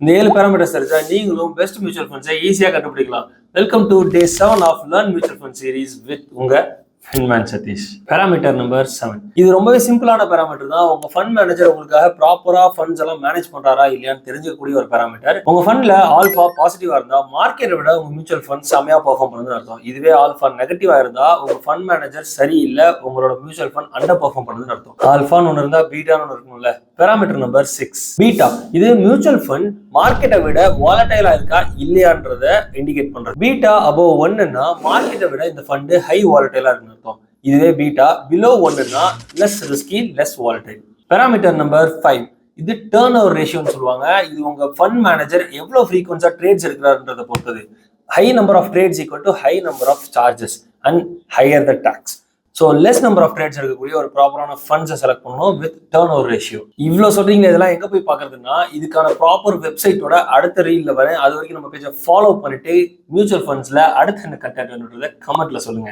இந்த 7 பேராமீட்டர்ஸ் தெரிஞ்சா நீங்களும் பெஸ்ட் மியூச்சுவல் ஃபண்ட்ஸை ஈஸியாக கண்டுபிடிக்கலாம். Welcome to day 7 of learn mutual fund series with உங்க ஃபின்மேன் சதீஷ். Parameter number 7. இது ரொம்பவே சிம்பிளான பேராமீட்டர் தான். உங்க ஃபண்ட் மேனேஜர் உங்களுக்காக ப்ராப்பரா ஃபண்ட்ஸ் எல்லாம் மேனேஜ் பண்றாரா இல்லையான்னு தெரிஞ்சக்கூடிய ஒரு பேராமீட்டர். உங்க ஃபண்ட்ல ஆல்ஃபா பாசிட்டிவா இருந்தா மார்க்கெட்டை விட உங்க மியூச்சுவல் ஃபண்ட் செமையா பெர்ஃபார்ம் பண்ணுதுன்னு அர்த்தம். இதுவே ஆல்ஃபா நெகட்டிவா இருந்தா உங்க ஃபண்ட் மேனேஜர் சரியில்லை, உங்களோட மியூச்சுவல் ஃபண்ட் அண்டர் பெர்ஃபார்ம் பண்ணுதுன்னு அர்த்தம். ஆல்ஃபான்னு ஒன்று இருந்தா பீட்டான்னு ஒன்று இருக்கணும்ல. Parameter number 6. பீட்டா இது மியூச்சுவல் ஃபண்ட் மார்க்கெட்டை விட வாலடைலா இருக்கா இல்லையான்றத இண்டிகேட் பண்றது. பீட்டா அபோவ் 1ன்னா மார்க்கெட்டை விட இந்த ஃபண்ட் ஹை வாலடைலா இருக்குன்னு அர்த்தம். இதுவே பீட்டா பிலோ 1ன்னா less risky less volatile. Parameter number 5. இது டர்ன் ஓவர் ரேஷியோன்னு சொல்லுவாங்க. இது உங்க ஃபண்ட் மேனேஜர் எவ்வளவு ஃப்ரீக்வன்ஸா ட்ரேட்ஸ் எடுக்கிறாருன்றதை பொறுத்தது. High number of trades equal to high number of charges and higher the tax. So less number of trades எடுக்கக்கூடிய ஒரு ப்ராப்பரான ஃபண்ட்ஸை செலக்ட் பண்ணணும் வித் டர்ன் ஓவர் ரேஷியோ. இவ்வளோ சொல்றீங்க, இதெல்லாம் எங்க போய் பார்க்கறதுன்னா இதுக்கான ப்ராப்பர் வெப்சைட்டோட அடுத்த ரீல்ல வரேன். அது வரைக்கும் நம்ம பேஜை ஃபாலோ பண்ணிட்டு மியூச்சுவல் ஃபண்ட்ஸ்ல அடுத்த என்ன கண்டென்ட்ன்றதை கமெண்ட்ல சொல்லுங்க.